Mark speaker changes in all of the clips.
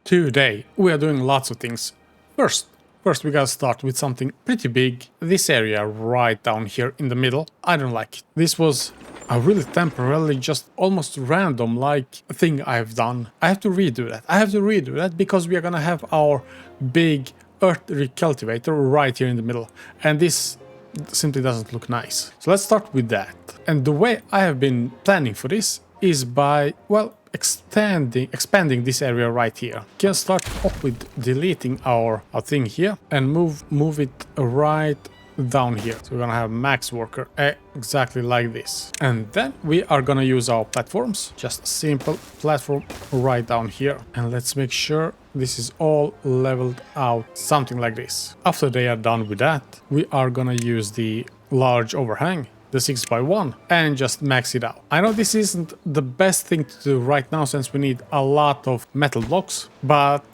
Speaker 1: Today we are doing lots of things. First we gotta start with something pretty big. This area right down here in the middle, I don't like it. This was a really temporarily just almost random like thing I've done. I have to redo that. Because we are gonna have our big Earth Recultivator right here in the middle. And this simply doesn't look nice. So let's start with that. And the way I have been planning for this is by, well, expanding this area right here. We can start off with deleting our thing here and move it right down here. So we're gonna have max worker exactly like this. And then we are gonna use our platforms, just a simple platform right down here. And let's make sure this is all leveled out, something like this. After they are done with that, we are gonna use the large overhang, the 6x1, and just max it out. I know this isn't the best thing to do right now since we need a lot of metal blocks, but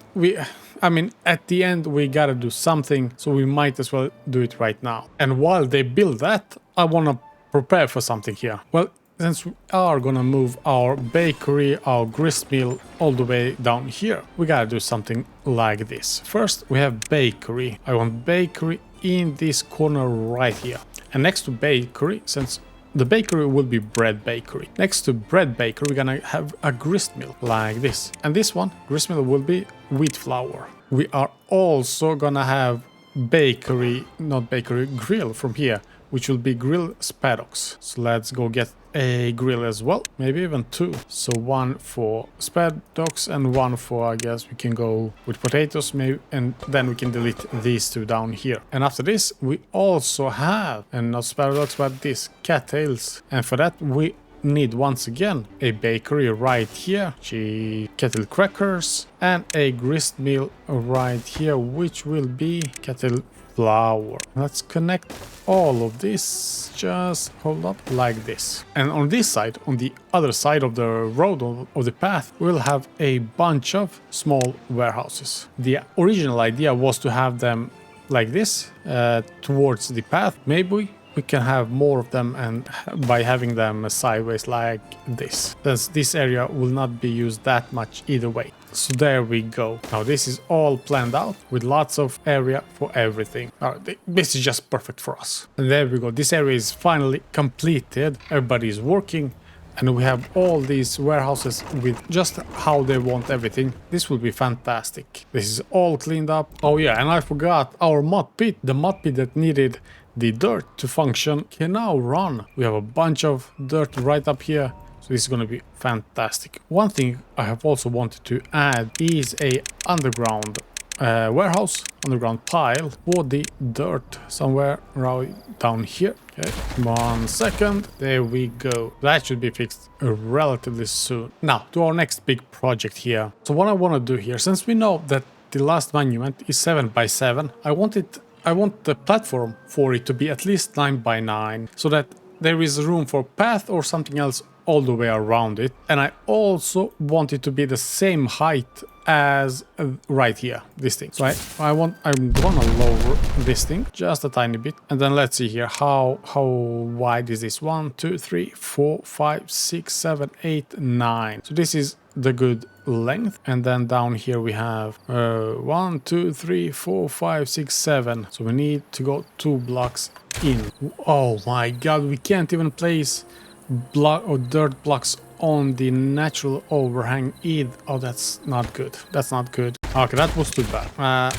Speaker 1: I mean, at the end we gotta do something, so we might as well do it right now. And while they build that, I wanna prepare for something here. Well, since we are gonna move our bakery, our grist mill all the way down here, we gotta do something like this. First, we have bakery. I want bakery in this corner right here. And next to bakery, since the bakery will be bread bakery. Next to bread bakery, we're gonna have a grist mill like this. And this one, grist mill, will be wheat flour. We are also gonna have bakery, not bakery, grill from here, which will be grill spadox. So let's go get a grill as well, maybe even two. So one for spadox and one for, I guess we can go with potatoes maybe, and then we can delete these two down here. And after this we also have, and not spadox but this, cattails, and for that we need once again a bakery right here, kettle crackers, and a grist mill right here, which will be kettle flour. Let's connect all of this, just hold up like this. And on this side, on the other side of the road, of the path, we'll have a bunch of small warehouses. The original idea was to have them like this towards the path. Maybe we can have more of them, and by having them sideways like this, since this area will not be used that much either way. So there we go. Now this is all planned out with lots of area for everything. This is just perfect for us. And there we go. This area is finally completed. Everybody is working. And we have all these warehouses with just how they want everything. This will be fantastic. This is all cleaned up. Oh yeah, and I forgot our mud pit. The mud pit that needed the dirt to function can now run. We have a bunch of dirt right up here. So this is going to be fantastic. One thing I have also wanted to add is a underground warehouse, underground pile for the dirt somewhere right down here. Okay, 1 second. There we go. That should be fixed relatively soon. Now to our next big project here. So what I want to do here, since we know that the last monument is 7x7, I want the platform for it to be at least 9x9, so that there is room for path or something else all the way around it. And I also want it to be the same height as right here, this thing. So I'm gonna lower this thing just a tiny bit, and then let's see here how wide is this. 1 2 3 4 5 6 7 8 9. So this is the good length. And then down here we have 1 2 3 4 5 6 7. So we need to go 2 blocks in. Oh my god, we can't even place block or dirt blocks on the natural overhang either. Oh, that's not good. That's not good. Okay, that was too bad.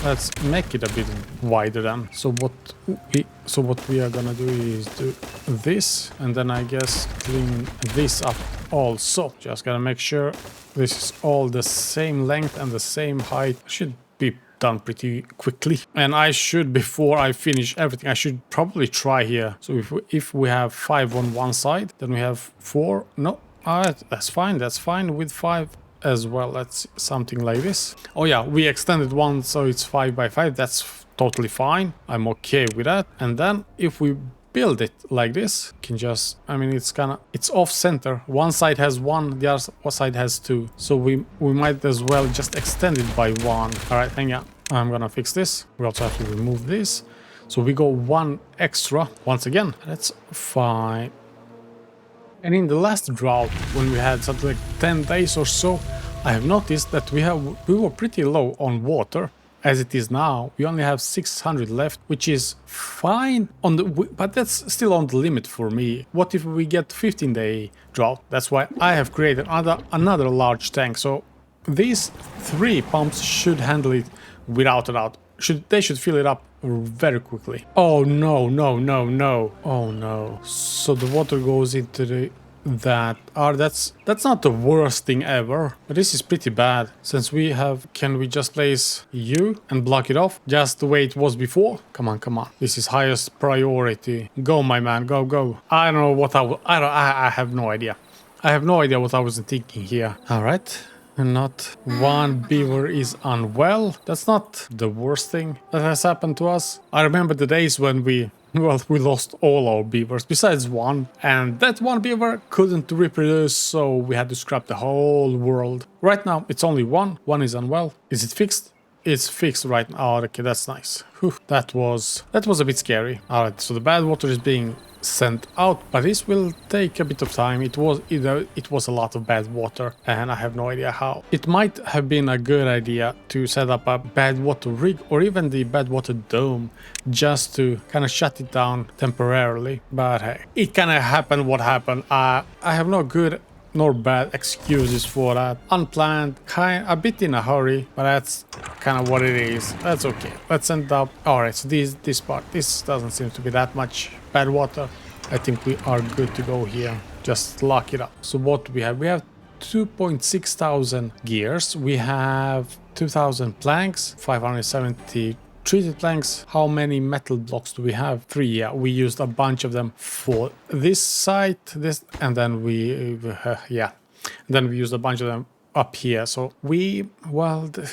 Speaker 1: Let's make it a bit wider then. So what we are gonna do is do this, and then I guess clean this up also. Just gotta make sure this is all the same length and the same height. Should be done pretty quickly. And I should, before I finish everything, I should probably try here. So if we have 5 on one side, then we have 4. No, that's fine with 5 as well. That's something like this. Oh yeah, we extended one, so it's 5x5. That's totally fine. I'm okay with that. And then if we build it like this, can just, I mean, it's off center. One side has 1, the other side has 2. So we might as well just extend it by 1. All right, hang on. I'm gonna fix this. We also have to remove this. So we go 1 extra once again. That's fine. And in the last drought, when we had something like 10 days or so, I have noticed that we were pretty low on water. As it is now, we only have 600 left, which is fine, but that's still on the limit for me. What if we get 15-day drought? That's why I have created another large tank. So these 3 pumps should handle it without a doubt. They should fill it up very quickly. Oh no, no, no, no. Oh no. So the water goes into that's not the worst thing ever, but this is pretty bad. Since can we just place you and block it off just the way it was before? Come on, come on. This is highest priority. Go, my man, go, go. I don't know what I have no idea. I have no idea what I was thinking here. All right. Not one beaver is unwell. That's not the worst thing that has happened to us. I remember the days when we lost all our beavers besides one, and that one beaver couldn't reproduce, so we had to scrap the whole world. Right now it's only one is unwell. Is it fixed? It's fixed right now. Oh, okay, that's nice. Whew, that was a bit scary. All right, so the bad water is being sent out, but this will take a bit of time. It was a lot of bad water, and I have no idea how. It might have been a good idea to set up a bad water rig or even the bad water dome just to kind of shut it down temporarily, but hey, it kind of happened what happened. I have no good nor bad excuses for that. Unplanned, a bit in a hurry, but that's kind of what it is. That's okay. Let's end up. All right, so this doesn't seem to be that much bad water. I think we are good to go here. Just lock it up. So what do we have? We have 2.6 thousand gears. We have 2,000 planks, 570 treated planks. How many metal blocks do we have? 3. Yeah, we used a bunch of them for this site, and then we used a bunch of them up here. So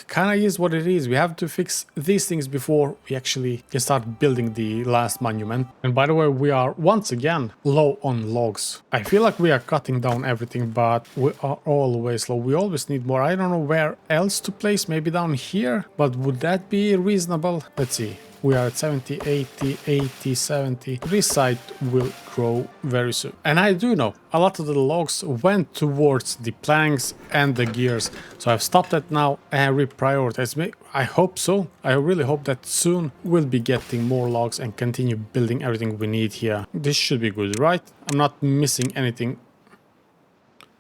Speaker 1: kind of is what it is. We have to fix these things before we actually can start building the last monument. And by the way, we are once again low on logs. I feel like we are cutting down everything, but we are always low. We always need more. I don't know where else to place, maybe down here, but would that be reasonable? Let's see. We are at 70, 80, 80, 70. This site will grow very soon. And I do know a lot of the logs went towards the planks and the gears. So I've stopped that now and reprioritized me. I hope so. I really hope that soon we'll be getting more logs and continue building everything we need here. This should be good, right? I'm not missing anything.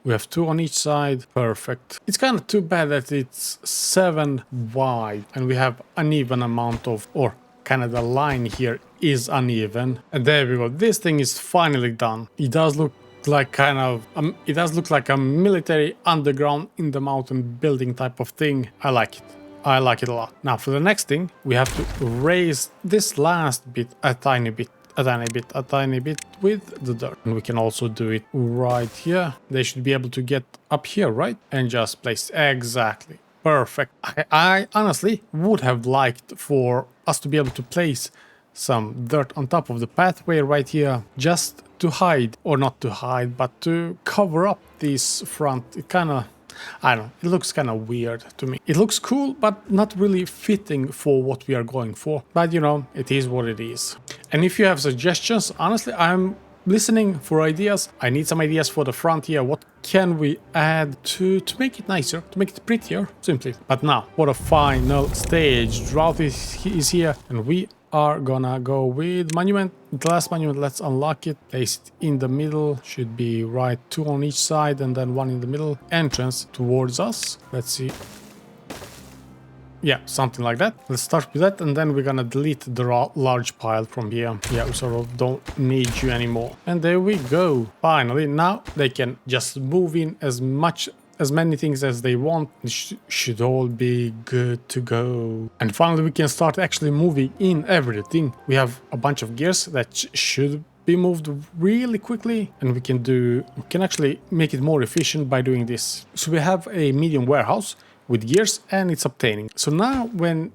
Speaker 1: We have 2 on each side. Perfect. It's kind of too bad that it's 7 wide and we have uneven amount of, or kind of the line here is uneven. And there we go. This thing is finally done. It does look like it does look like a military underground in the mountain building type of thing. I like it. I like it a lot. Now for the next thing, we have to raise this last bit a tiny bit with the dirt. And we can also do it right here. They should be able to get up here, right? And just place exactly. Perfect. I honestly would have liked for us to be able to place some dirt on top of the pathway right here, just to hide, or not to hide, but to cover up this front. It kind of, I don't know, it looks kind of weird to me. It looks cool, but not really fitting for what we are going for. But you know, it is what it is. And if you have suggestions, honestly, I'm listening for ideas. I need some ideas for the front here. What can we add to make it nicer, to make it prettier, simply. But now, what a final stage. Drought is here, and we are gonna go with monument. The last monument, let's unlock it. Place it in the middle. Should be right, 2 on each side, and then 1 in the middle. Entrance towards us. Let's see. Yeah, something like that. Let's start with that, and then we're gonna delete the large pile from here. Yeah, we sort of don't need you anymore. And there we go. Finally, now they can just move in as many things as they want. It should all be good to go. And finally, we can start actually moving in everything. We have a bunch of gears that should be moved really quickly, and we can actually make it more efficient by doing this. So we have a medium warehouse with gears, and it's obtaining. So now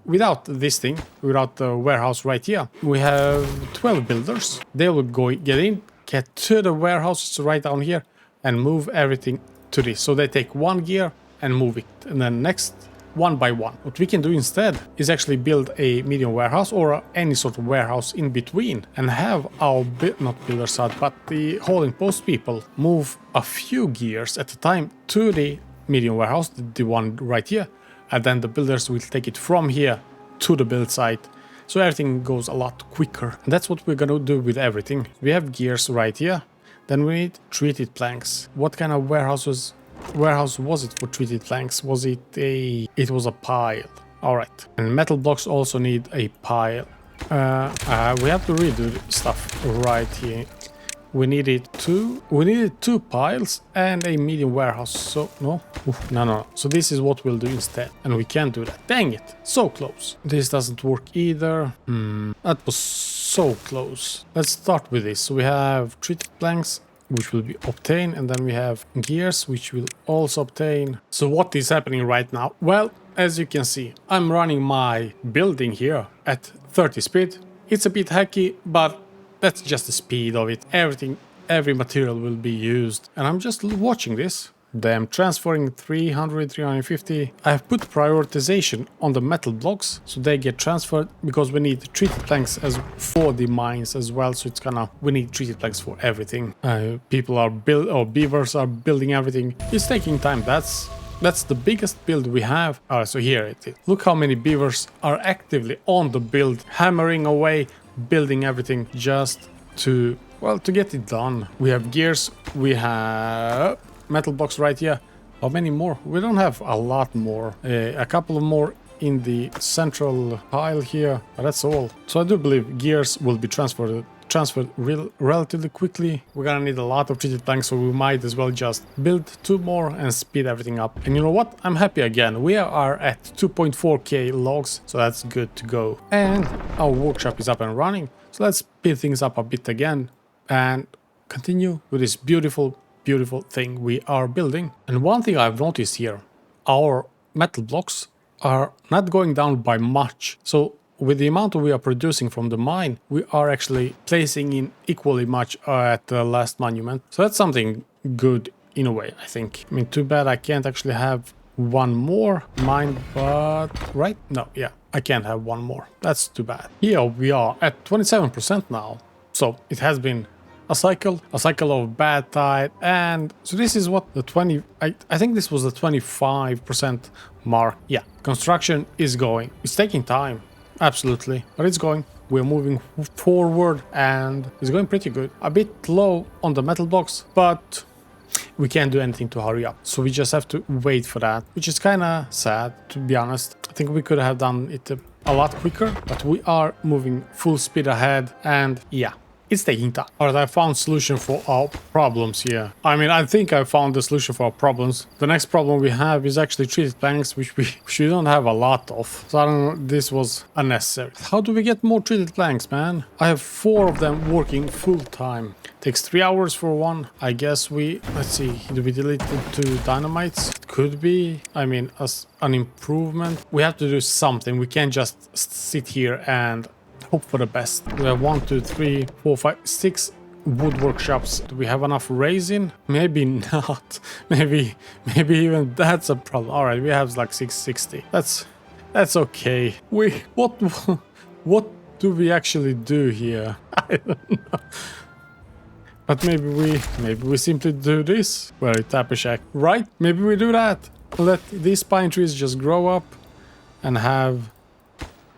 Speaker 1: without this thing, without the warehouse right here, we have 12 builders. They will get in, get to the warehouse right down here, and move everything to this. So they take 1 gear and move it, and then next, 1 by 1. What we can do instead is actually build a medium warehouse or any sort of warehouse in between, and have our not builders out, but the hauling post people move a few gears at a time to the medium warehouse, the one right here, and then the builders will take it from here to the build site. So everything goes a lot quicker. And that's what we're gonna do with everything. We have gears right here. Then we need treated planks. What kind of warehouse was it for treated planks? Was it a... It was a pile. Alright. And metal blocks also need a pile. We have to redo stuff right here. We needed two piles and a medium warehouse. So no. Oof, no. So this is what we'll do instead. And we can't do that. Dang it. So close. This doesn't work either. That was so close. Let's start with this. So we have treated planks, which will be obtained, and then we have gears, which will also obtain. So what is happening right now? Well, as you can see, I'm running my building here at 30 speed. It's a bit hacky, but that's just the speed of it. Every material will be used. And I'm just watching this. Them transferring 300, 350. I have put prioritization on the metal blocks, so they get transferred because we need treated planks as for the mines as well. So we need treated planks for everything. People are beavers are building everything. It's taking time. That's the biggest build we have. So here it is. Look how many beavers are actively on the build, hammering away, building everything just to get it done. We have gears, we have metal blocks right here. How many more? We don't have a lot more. A couple of more in the central pile here, but that's all. So I do believe gears will be transferred relatively quickly. We're gonna need a lot of treated planks, so we might as well just build 2 more and speed everything up. And you know what? I'm happy again. We are at 2.4k logs, so that's good to go. And our workshop is up and running. So let's speed things up a bit again and continue with this beautiful thing we are building. And one thing I've noticed here, our metal blocks are not going down by much. So with the amount we are producing from the mine, we are actually placing in equally much at the last monument. So that's something good in a way, I think. I mean, too bad I can't actually have one more mine, but right? No, yeah, I can't have one more. That's too bad. Here we are at 27% now. So it has been a cycle of bad tide, and so this is what the 20, I think this was the 25% mark. Yeah, construction is going. It's taking time, absolutely, but it's going. We're moving forward and it's going pretty good. A bit low on the metal blocks, but we can't do anything to hurry up. So we just have to wait for that, which is kind of sad, to be honest. I think we could have done it a lot quicker, but we are moving full speed ahead, and yeah. It's taking time. Alright, I found solution for our problems here. I mean, I think I found the solution for our problems. The next problem we have is actually treated planks, which we don't have a lot of. So I don't know, this was unnecessary. How do we get more treated planks, man? I have 4 of them working full time. Takes 3 hours for one. I guess let's see, do we delete the 2 dynamites? It could be, I mean, as an improvement. We have to do something. We can't just sit here and hope for the best. We have 1, 2, 3, 4, 5, 6 wood workshops. Do we have enough resin? Maybe not. Maybe even that's a problem. All right, we have like 660. That's okay. What do we actually do here? I don't know. But maybe we simply do this. Well, tapper shack, right? Maybe we do that. Let these pine trees just grow up and have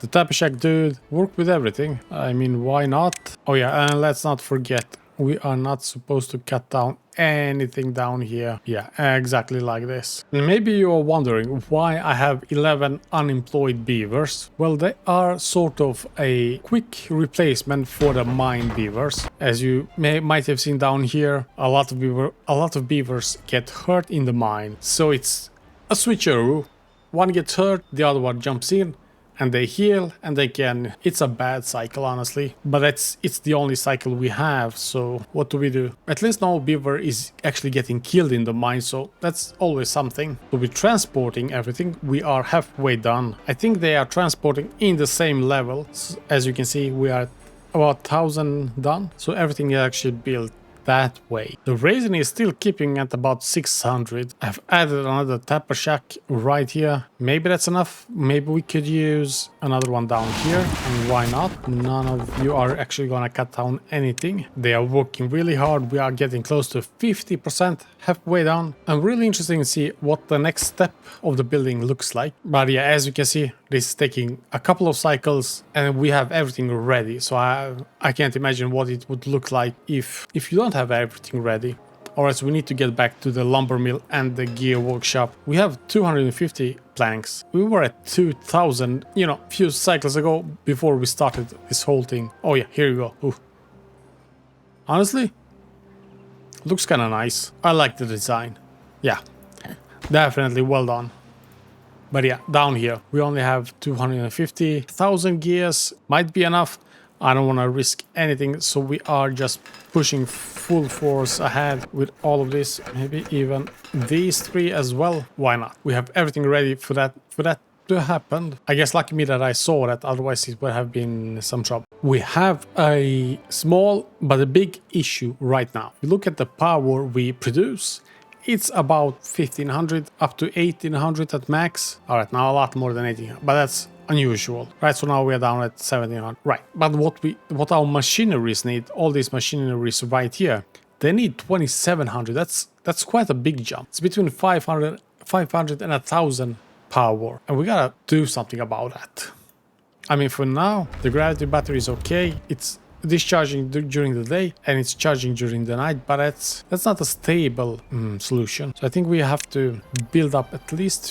Speaker 1: the tapper shack dude work with everything. I mean, why not? Oh yeah, and let's not forget, we are not supposed to cut down anything down here. Yeah, exactly like this. And maybe you are wondering why I have 11 unemployed beavers. Well, they are sort of a quick replacement for the mine beavers. As you might have seen down here, a lot of beavers get hurt in the mine. So it's a switcheroo. One gets hurt, the other one jumps in, and they heal, and they can... It's a bad cycle, honestly. But it's the only cycle we have, so what do we do? At least no beaver is actually getting killed in the mine, so that's always something. So we're transporting everything. We are halfway done. I think they are transporting in the same level. As you can see, we are about 1,000 done. So everything is actually built that way. The resin is still keeping at about 600. I've added another tapper shack right here. Maybe that's enough. Maybe we could use another one down here. And why not? None of you are actually gonna cut down anything. They are working really hard. We are getting close to 50%, halfway down. I'm really interested to see what the next step of the building looks like. But yeah, as you can see, this is taking a couple of cycles and we have everything ready. So I can't imagine what it would look like if you don't have everything ready. Alright, so we need to get back to the lumber mill and the gear workshop. We have 250 planks. We were at 2000, you know, a few cycles ago before we started this whole thing. Oh yeah, here you go. Ooh. Honestly, looks kind of nice. I like the design. Yeah, definitely well done. But yeah, down here, we only have 250,000 gears. Might be enough. I don't want to risk anything, so we are just pushing full force ahead with all of this. Maybe even these three as well. Why not? We have everything ready for that to happen. I guess lucky me that I saw that, otherwise it would have been some trouble. We have a small but a big issue right now. We look at the power we produce. It's about 1500 up to 1800 at max. All right, now a lot more than 1800, but that's unusual, right? So now we are down at 1700, right? But what our machineries need, all these machineries right here, they need 2700. That's quite a big jump. It's between 500 and 1000 power, and we gotta do something about that. I mean, for now, the gravity battery is okay. It's discharging during the day and it's charging during the night, but that's not a stable solution. So I think we have to build up at least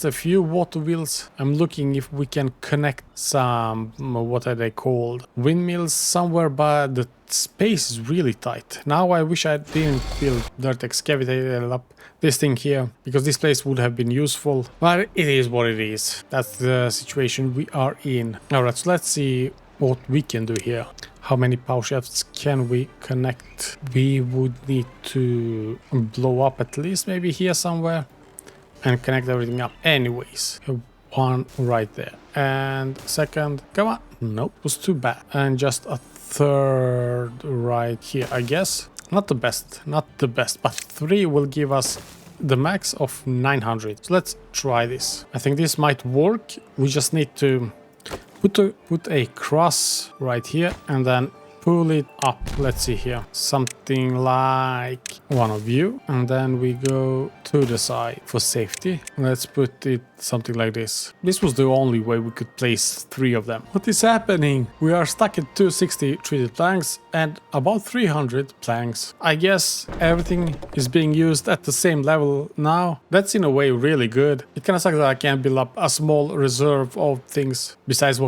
Speaker 1: a few water wheels. I'm looking if we can connect some, what are they called, windmills somewhere, but the space is really tight. Now I wish I didn't build dirt excavator up this thing here, because this place would have been useful, but it is what it is. That's the situation we are in. All right, so let's see what we can do here. How many power shafts can we connect? We would need to blow up at least maybe here somewhere and connect everything up. Anyways, one right there, and second, come on, nope, was too bad, and just a third right here. I guess not the best, but 3 will give us the max of 900. So let's try this. I think this might work. We just need to put a cross right here and then pull it up. Let's see here, something like one of you, and then we go to the side for safety. Let's put it something like this. This was the only way we could place 3 of them. What is happening? We are stuck at 260 treated planks and about 300 planks. I guess everything is being used at the same level now. That's in a way really good. It kind of sucks that I can't build up a small reserve of things besides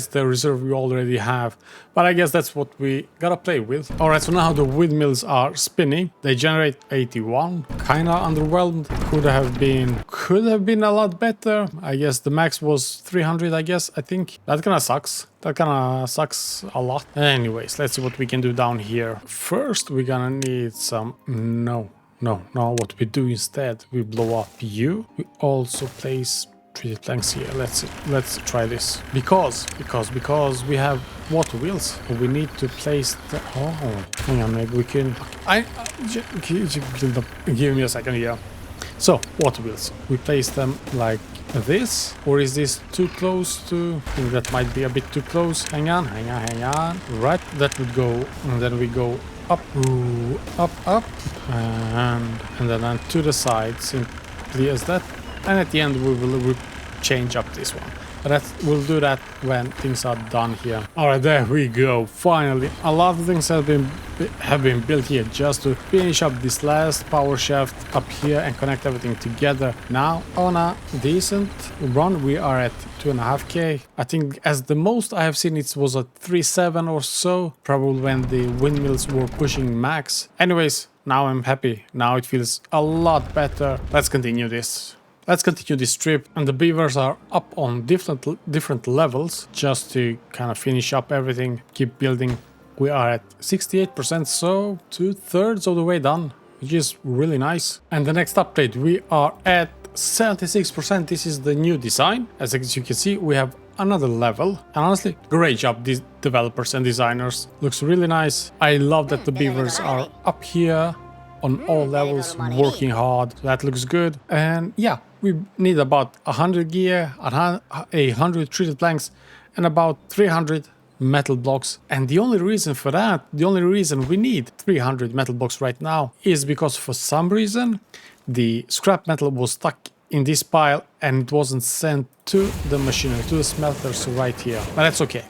Speaker 1: the reserve we already have, but I guess that's what we gotta play with. All right, so now the windmills are spinning. They generate 81. Kinda underwhelmed. Could have been a lot better. I guess the max was 300. I think that kind of sucks. That kind of sucks a lot. Anyways, let's see what we can do down here. First, we're gonna need some. No. What we do instead, we blow up you. We also place treated planks here. Let's try this, because we have water wheels. We need to place the, hang on, maybe we can, give me a second here. So water wheels, we place them like this, or is this too close to, I think that might be a bit too close. Hang on, right, that would go, and then we go up, up, and then to the side, simply as that. And at the end we will change up this one. But we'll do that when things are done here. Alright, there we go. Finally, a lot of things have been built here just to finish up this last power shaft up here and connect everything together. Now, on a decent run, we are at 2.5k. I think as the most I have seen it was a 3.7 or so, probably when the windmills were pushing max. Anyways, now I'm happy. Now it feels a lot better. Let's continue this. Let's continue this trip, and the beavers are up on different levels just to kind of finish up everything, keep building. We are at 68%, so 2/3 of the way done, which is really nice. And the next update, we are at 76%. This is the new design. As you can see, we have another level. And honestly, great job, these developers and designers. Looks really nice. I love that the beavers are up here on all levels, working hard. That looks good. And yeah, we need about 100 gear, 100 treated planks, and about 300 metal blocks. And the only reason for that, the only reason we need 300 metal blocks right now is because for some reason the scrap metal was stuck in this pile and it wasn't sent to the machinery, to the smelters right here. But that's okay.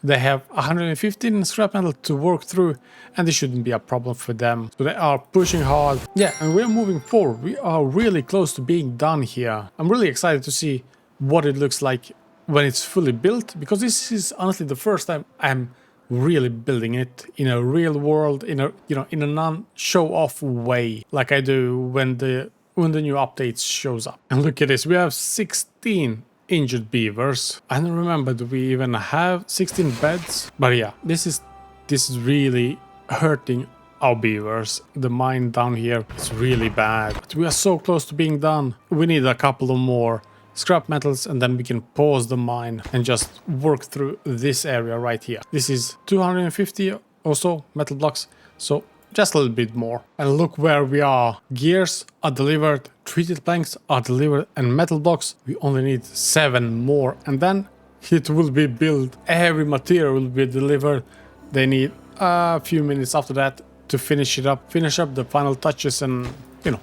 Speaker 1: They have 115 scrap metal to work through, and this shouldn't be a problem for them. So they are pushing hard. Yeah, and we're moving forward. We are really close to being done here. I'm really excited to see what it looks like when it's fully built, because this is honestly the first time I'm really building it in a real world, in a in a non-show-off way, like I do when the new updates shows up. And look at this, we have 16 injured beavers. I don't remember, do we even have 16 beds? But yeah, this is really hurting our beavers. The mine down here is really bad. But we are so close to being done. We need a couple of more scrap metals and then we can pause the mine and just work through this area right here. This is 250 or so metal blocks, so just a little bit more. And look where we are. Gears are delivered, treated planks are delivered, and metal blocks, we only need 7 more, and then it will be built. Every material will be delivered. They need a few minutes after that to finish up the final touches and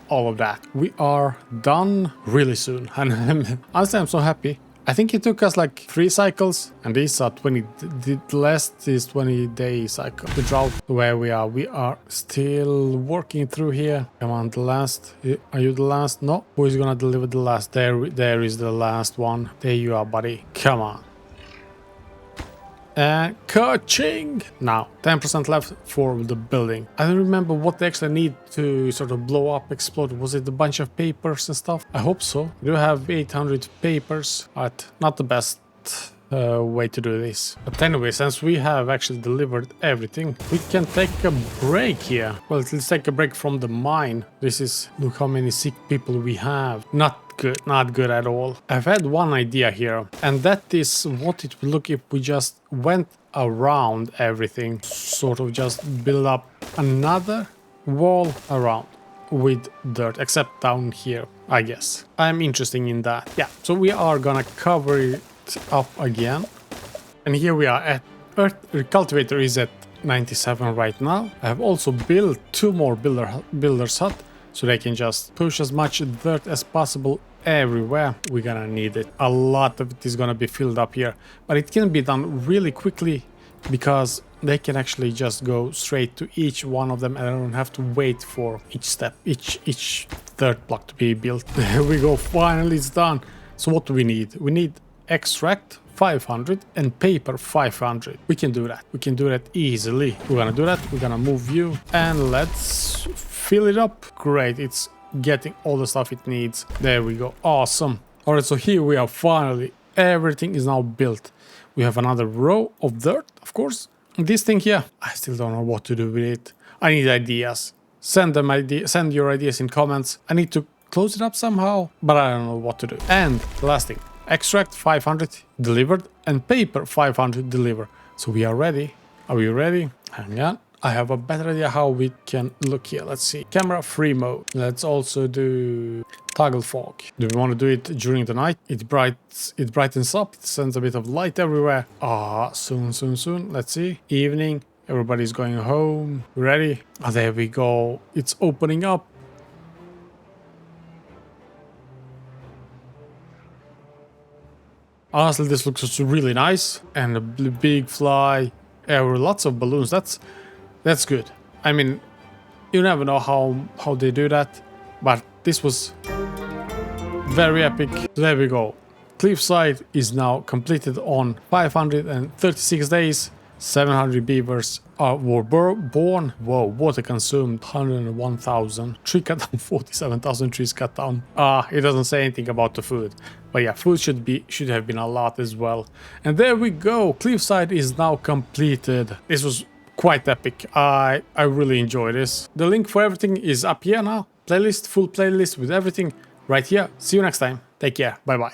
Speaker 1: all of that. We are done really soon, and honestly I'm so happy. I think it took us like 3 cycles, and these are 20. The last is 20-day cycle. The drought where we are still working through here. Come on, the last. Are you the last? No. Who is gonna deliver the last? There is the last one. There you are, buddy. Come on. And ka-ching! Now, 10% left for the building. I don't remember what they actually need to sort of blow up, explode. Was it a bunch of papers and stuff? I hope so. We do have 800 papers, but not the best way to do this. But anyway, since we have actually delivered everything, we can take a break here. Well, let's take a break from the mine. Look how many sick people we have. Not good at all. I've had one idea here, and that is what it would look if we just went around everything, sort of just build up another wall around with dirt, except down here, I guess. I'm interested in that. Yeah, so we are gonna cover it up again, and here we are at Earth Recultivator is at 97 right now. I have also built 2 more builder's hut, so they can just push as much dirt as possible everywhere. We're gonna need it. A lot of it is gonna be filled up here, but it can be done really quickly because they can actually just go straight to each one of them and I don't have to wait for each step, each third block to be built. There we go, finally it's done. So what do we need? We need extract 500 and paper 500. We can do that. We can do that easily. We're gonna do that. We're gonna move you and let's fill it up. Great, it's getting all the stuff it needs. There we go, awesome. All right, so here we are, finally everything is now built. We have another row of dirt, of course. And this thing here, I still don't know what to do with it. I need ideas. Send your ideas in comments. I need to close it up somehow, but I don't know what to do. And the last thing, extract 500 delivered and paper 500 delivered. So we are ready. Are we ready? Hang on. I have a better idea how we can look here. Let's see. Camera free mode. Let's also do toggle fog. Do we want to do it during the night? It brightens up. It sends a bit of light everywhere. Soon. Let's see. Evening. Everybody's going home. Ready? There we go. It's opening up. Honestly, this looks really nice. And a big fly. Lots of balloons. That's good. I mean, you never know how they do that, but this was very epic. There we go. Cliffside is now completed on 536 days. 700 beavers were born. Whoa, water consumed 101,000. Tree cut down 47,000 trees cut down. It doesn't say anything about the food. But yeah, food should have been a lot as well. And there we go. Cliffside is now completed. This was quite epic. I really enjoy this. The link for everything is up here now. Playlist, full playlist with everything. right here. See you next time. Take care. Bye bye.